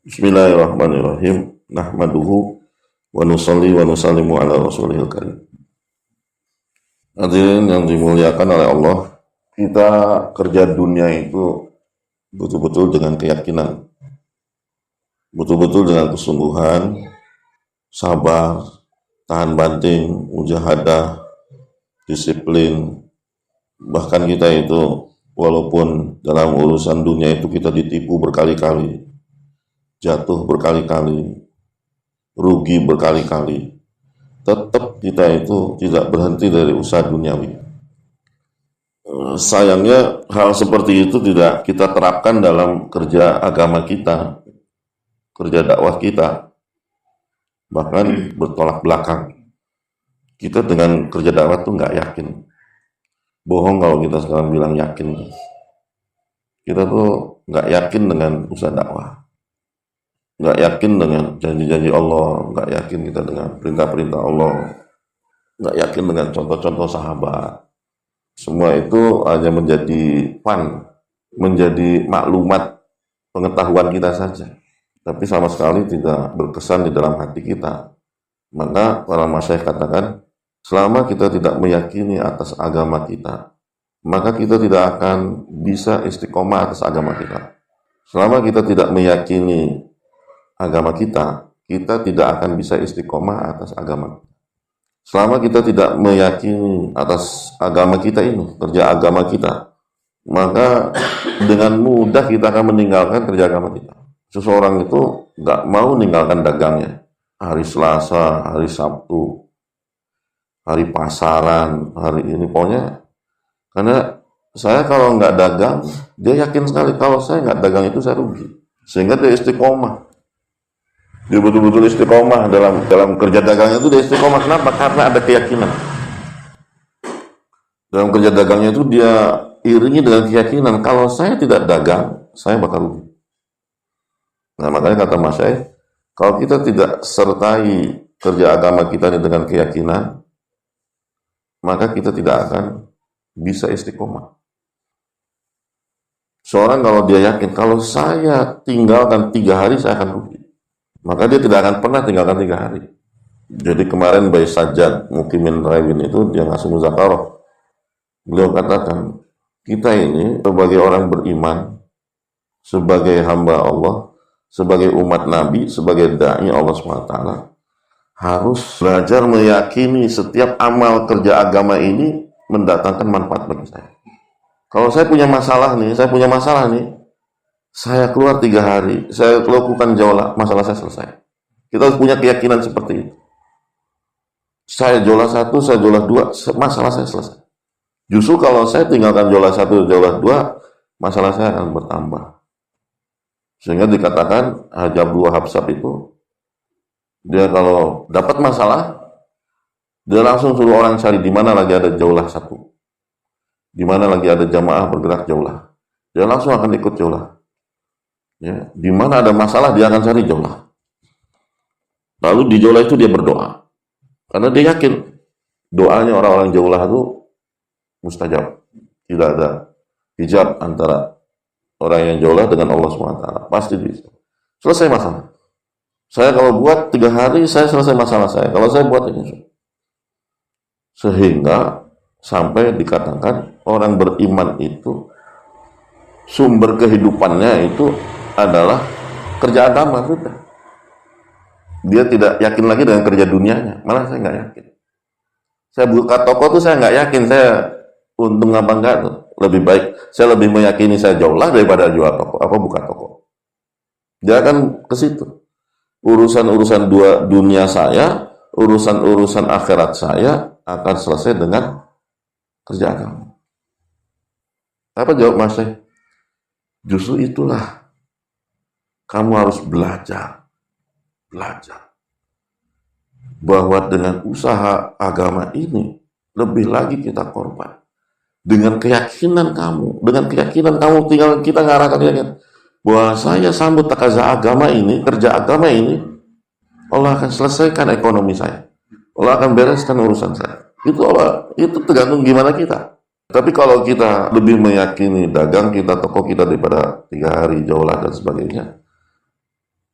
Bismillahirrahmanirrahim. Nahmaduhu wa nusalli wa nusallimu ala rasulihil karim. Hadirin yang dimuliakan oleh Allah, kita kerja dunia itu betul-betul dengan keyakinan, betul-betul dengan kesungguhan, sabar, tahan banting, mujahadah, disiplin. Bahkan kita itu walaupun dalam urusan dunia itu kita ditipu berkali-kali, jatuh berkali-kali, rugi berkali-kali, tetap kita itu tidak berhenti dari usaha duniawi. Sayangnya hal seperti itu tidak kita terapkan dalam kerja agama kita, kerja dakwah kita, bahkan bertolak belakang. Kita dengan kerja dakwah tuh nggak yakin. Bohong kalau kita sekarang bilang yakin. Kita tuh nggak yakin dengan usaha dakwah, nggak yakin dengan janji-janji Allah, nggak yakin kita dengan perintah-perintah Allah, nggak yakin dengan contoh-contoh sahabat. Semua itu hanya menjadi fun, menjadi maklumat pengetahuan kita saja, tapi sama sekali tidak berkesan di dalam hati kita. Maka para masyayikh katakan, selama kita tidak meyakini atas agama kita, maka kita tidak akan bisa istiqomah atas agama kita. Selama kita tidak meyakini agama kita, kita tidak akan bisa istiqomah atas agama. Selama kita tidak meyakini atas agama kita ini, kerja agama kita, maka dengan mudah kita akan meninggalkan kerja agama kita. Seseorang itu nggak mau meninggalkan dagangnya. Hari Selasa, hari Sabtu, hari pasaran, hari ini, pokoknya. Karena saya kalau nggak dagang, dia yakin sekali kalau saya nggak dagang itu saya rugi. Sehingga dia istiqomah. Dia betul-betul istiqomah dalam kerja dagangnya itu dia istiqomah. Kenapa? Karena ada keyakinan. Dalam kerja dagangnya itu dia iringi dengan keyakinan. Kalau saya tidak dagang, saya bakal rugi. Nah, makanya kata Mas Syekh, kalau kita tidak sertai kerja agama kita ini dengan keyakinan, maka kita tidak akan bisa istiqomah. Seorang kalau dia yakin, kalau saya tinggalkan 3 hari, saya akan rugi, maka dia tidak akan pernah tinggalkan 3 hari. Jadi kemarin Bayi Sajjad Mukimin Rawin itu dia ngasih muzakarah. Beliau katakan, kita ini sebagai orang beriman, sebagai hamba Allah, sebagai umat Nabi, sebagai da'i Allah SWT, harus belajar meyakini setiap amal kerja agama ini mendatangkan manfaat bagi saya. Kalau saya punya masalah nih, saya keluar 3 hari, saya lakukan jaulah, masalah saya selesai. Kita harus punya keyakinan seperti itu. Saya jaulah 1, saya jaulah 2, masalah saya selesai. Justru kalau saya tinggalkan jaulah 1, jaulah 2, masalah saya akan bertambah. Sehingga dikatakan Haji Abdul Wahab itu, dia kalau dapat masalah, dia langsung suruh orang cari di mana lagi ada jaulah 1, di mana lagi ada jamaah bergerak jaulah. Dia langsung akan ikut jaulah. Ya, di mana ada masalah dia akan cari jaulah. Lalu di jaulah itu dia berdoa, karena dia yakin doanya orang-orang jaulah itu mustajab. Tidak ada hijab antara orang yang jaulah dengan Allah SWT. Pasti bisa. Selesai masalah. Saya kalau buat 3 hari, saya selesai masalah saya. Kalau saya buat ini. Sehingga sampai dikatakan orang beriman itu sumber kehidupannya itu adalah kerja agama. Sudah. Dia tidak yakin lagi dengan kerja dunianya. Malah saya nggak yakin. Saya buka toko tuh saya nggak yakin saya untung apa enggak tuh. Lebih baik saya lebih meyakini saya jauhlah daripada jual toko apa buka toko. Dia akan ke situ. Urusan-urusan dunia saya, urusan-urusan akhirat saya akan selesai dengan kerja agama. Apa jawab Mas Syekh? Justru itulah kamu harus belajar bahwa dengan usaha agama ini lebih lagi kita korban. Dengan keyakinan kamu tinggal kita ngarahkan keyakinan bahwa saya sambut takaza agama ini, kerja agama ini, Allah akan selesaikan ekonomi saya, Allah akan bereskan urusan saya. Itu tergantung gimana kita. Tapi kalau kita lebih meyakini dagang kita, toko kita daripada 3 hari jaulah dan sebagainya,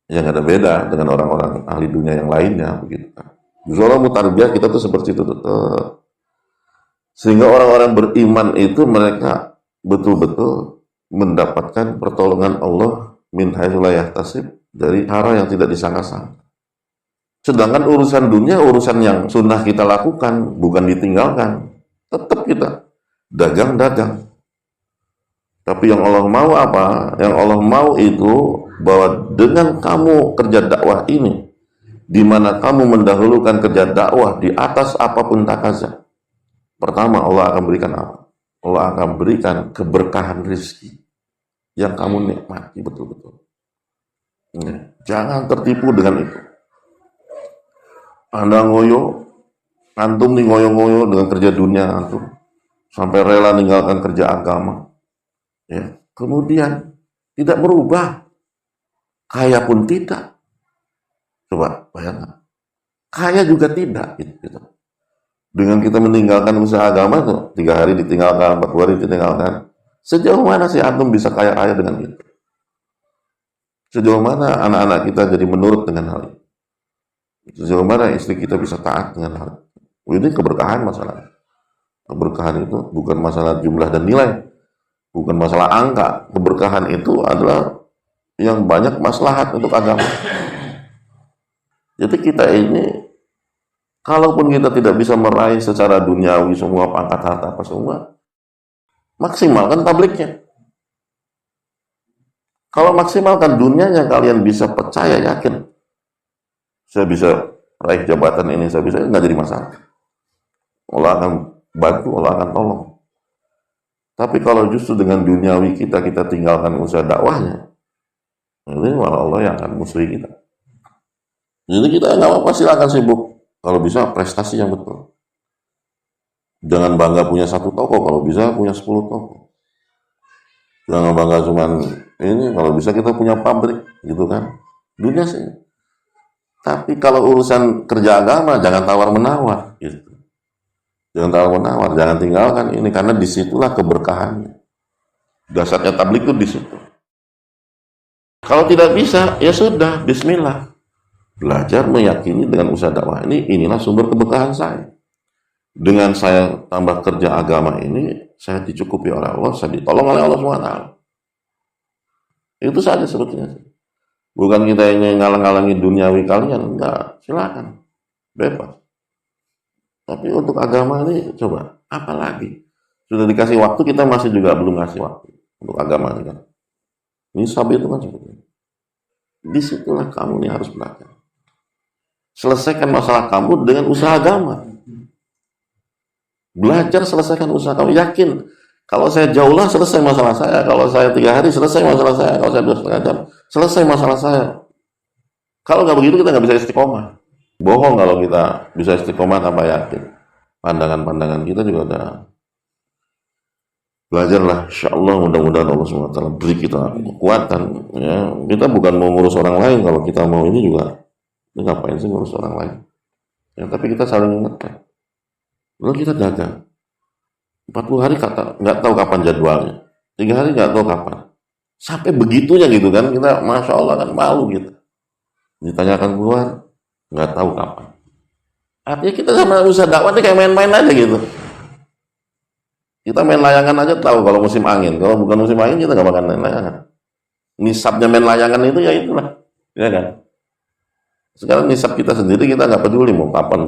Ya nggak ada beda dengan orang-orang ahli dunia yang lainnya begitu kan. Justru Allah mau tarbiyah kita tuh seperti itu tetap. Sehingga orang-orang beriman itu mereka betul-betul mendapatkan pertolongan Allah min haitsu la yahtasib, dari arah yang tidak disangka-sangka. Sedangkan urusan dunia, urusan yang sunnah kita lakukan, bukan ditinggalkan. Tetap kita dagang-dagang. Tapi yang Allah mau apa? Yang Allah mau itu bahwa dengan kamu kerja dakwah ini, di mana kamu mendahulukan kerja dakwah di atas apapun takaza. Pertama, Allah akan berikan apa? Allah akan berikan keberkahan rezeki yang kamu nikmati betul-betul. Ya, jangan tertipu dengan itu. Anda antum nih ngoyo-ngoyo dengan kerja dunia antum, sampai rela meninggalkan kerja agama. Ya, kemudian tidak merubah, kaya pun tidak. Coba bayangkan, kaya juga tidak. Gitu. Dengan kita meninggalkan usaha agama tuh, 3 hari ditinggalkan, 4 hari ditinggalkan. Sejauh mana sih antum bisa kaya-kaya dengan itu? Sejauh mana anak-anak kita jadi menurut dengan hal itu? Sejauh mana istri kita bisa taat dengan hal itu? Ini keberkahan masalah. Keberkahan itu bukan masalah jumlah dan nilai, bukan masalah angka. Keberkahan itu adalah yang banyak maslahat untuk agama. Jadi kita ini, kalaupun kita tidak bisa meraih secara duniawi semua pangkat harta apa semua, maksimalkan tabliknya. Kalau maksimalkan dunianya, kalian bisa percaya, yakin, saya bisa raih jabatan ini, saya bisa, nggak jadi masalah. Allah akan bantu, Allah akan tolong. Tapi kalau justru dengan duniawi kita tinggalkan usaha dakwahnya, ini malah Allah yang akan musuhi kita. Jadi kita nggak apa-apa, silakan sibuk. Kalau bisa prestasi yang betul. Jangan bangga punya 1 toko, kalau bisa punya 10 toko. Jangan bangga cuman ini, kalau bisa kita punya pabrik, gitu kan. Dunia sih. Tapi kalau urusan kerja agama, jangan tawar-menawar, gitu. Jangan tawar-menawar, jangan tinggalkan ini, karena disitulah keberkahannya. Dasarnya tablik itu di situ. Kalau tidak bisa, ya sudah, bismillah. Belajar meyakini dengan usaha dakwah ini, inilah sumber keberkahan saya. Dengan saya tambah kerja agama ini, saya dicukupi oleh Allah, saya ditolong oleh Allah SWT. Itu saja sebetulnya. Bukan kita ini ngalang-ngalangi duniawi kalian, enggak, silakan, bebas. Tapi untuk agama ini, coba, apalagi? Sudah dikasih waktu, kita masih juga belum ngasih waktu untuk agama ini kan. Nisab itu kan sebetulnya. Disitulah kamu nih harus belajar. Selesaikan masalah kamu dengan usaha agama. Belajar selesaikan usaha kamu. Yakin, kalau saya jauhlah selesai masalah saya. Kalau saya 3 hari selesai masalah saya. Kalau saya 2,5 jam selesai masalah saya. Kalau nggak begitu kita nggak bisa istiqomah. Bohong kalau kita bisa istiqomah tanpa yakin. Pandangan-pandangan kita juga udah. Belajarlah, insyaAllah mudah-mudahan Allah SWT beri kita kekuatan. Ya. Kita bukan mau ngurus orang lain, kalau kita mau ini juga. Ini ngapain sih ngurus orang lain? Ya, tapi kita saling ingatkan. Lalu kita dagang. 40 hari nggak tahu kapan jadwalnya. 3 hari nggak tahu kapan. Sampai begitunya gitu kan. Kita Masya Allah kan malu gitu. Ditanyakan keluar, nggak tahu kapan. Artinya kita sama usaha dakwah ini kayak main-main aja gitu. Kita main layangan aja tahu kalau musim angin. Kalau bukan musim angin kita nggak makan main layangan. Nisabnya main layangan itu ya itulah. Ya kan? Sekarang nisab kita sendiri kita nggak peduli mau kapan.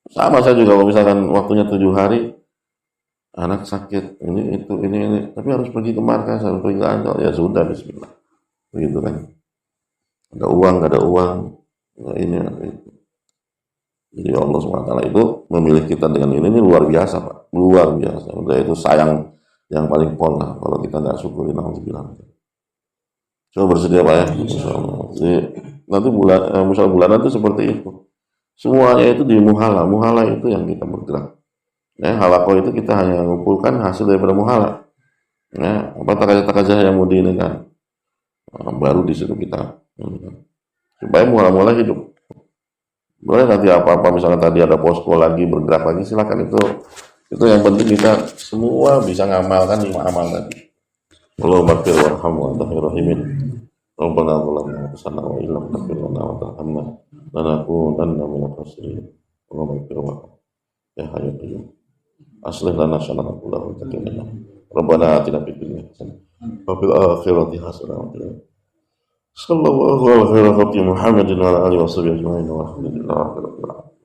Sama saya juga kalau misalkan waktunya 7 hari, anak sakit, ini, tapi harus pergi ke markas, harus pergi ke Ancol, ya sudah, bismillah. Begitu kan. Ada uang, nggak ada uang, nggak ini, ada itu. Jadi Allah SWT itu memilih kita dengan ini luar biasa Pak. Luar biasa. Udah itu sayang yang paling pol lah kalau kita nggak syukuri, alhamdulillah. Coba bersedia Pak ya, insyaallah. Jadi nanti misalnya bulanan itu seperti itu. Semuanya itu di muhala. Muhala itu yang kita bergerak. Ya, halaqah itu kita hanya mengumpulkan hasil daripada muhala. Ya, apa takajah yang mau di ini kan. Baru di situ kita. Supaya mula-mula hidup. Boleh nanti apa-apa misalnya tadi ada posko lagi bergerak lagi silakan itu yang penting kita semua bisa ngamalkan 5 amal tadi. Allahumma ighfir warham wa anta khairur rahimin. ربنا ظلمنا أنفسنا وإن لم تغفر لنا وترحمنا لنكونن من الخاسرين اللهم اغفر لنا يا حي يا قيوم أصلح لنا شأننا كله وتقنا ربنا آتنا في الدنيا حسنة وفي الآخرة حسنة وقنا صلى الله على خير خلق محمد وعلى آله وصحبه أجمعين والحمد لله رب العالمين.